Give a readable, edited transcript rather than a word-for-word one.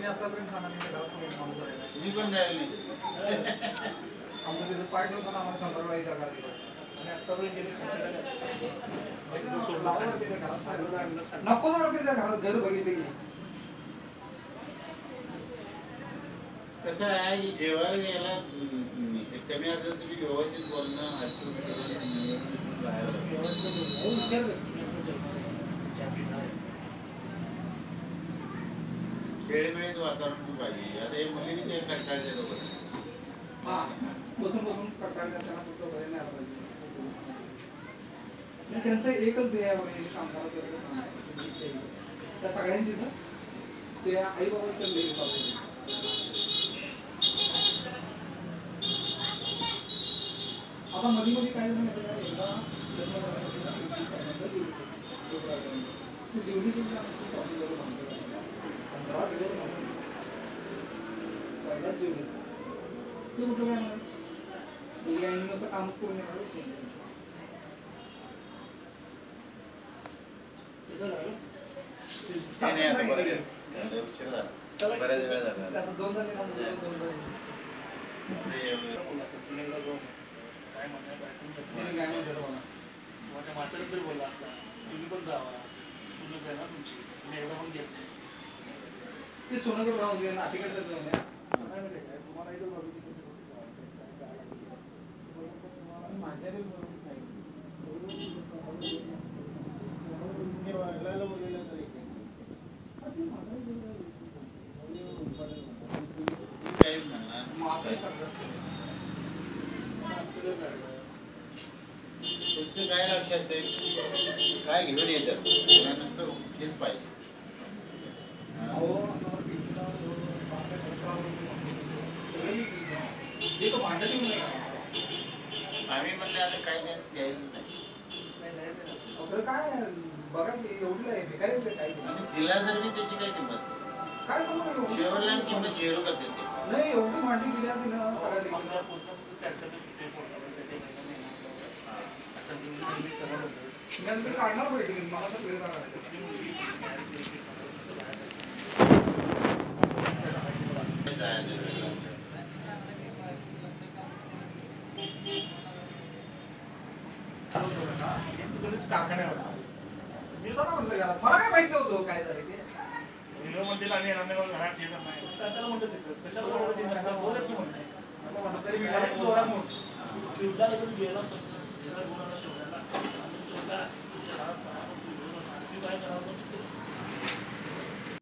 आतापर्यंत खाना नाही घरात कोणी माणूस आहे नाही. तुम्ही पण राहिले नाही. आमचं तिथं पाय ठेवताना आम्हाला 100 जागा दिली आणि आतापर्यंत गेले नको जाऊ त्याच्या घरात घर बघितले की कसं आहे की जेव्हा याला कमी असेल तुम्ही व्यवस्थित बोलणं हसून वेळेवेळेच वातावरण खूप पाहिजे. आता हे मुली ते कंटाळले लोक बसून बसून कंटाळल्या त्यांना कुठं बरे नाही आलं पाहिजे. त्यांचं एकच ध्येय आहे काम करायचं त्या सगळ्यांचीच ते आई बाबा आता मध्ये मध्ये काय झालं एकदा जेवढी पहिलाच जेवढी ते कुठं काय म्हणत मुलगी आणि मस्त कामच करून बऱ्याच वेळा झाला. 2 म्हातारा तरी बोलला असता तुम्ही पण जावा तुम्ही आहे ना तुमची तुम्ही एकदा पण घेत नाही ते सोनाकडे राहून दे नातीकडे जाऊन द्या तुम्हाला इथं तुमचं काय लक्षात आहे काय घेऊन येतात नुसतं हेच पाहिजे. आम्ही म्हणले आता काय द्यायचं नाही काय बघा एवढी आहे भेटायला काय दिला जर मी त्याची काय किंमत काय शेवटला किंमत झेरो करते नाही एवढी मांडी दिली असती ना नंतर काढणार पाहिजे मला तर वेळ दिवसाला म्हटलं गेला मला काय माहिती होतो काय झालं ते म्हणतील आणि घरात येणार नाही त्याला म्हणतात कशाला बोलत की म्हणते तरी मी घरात शिवला गेला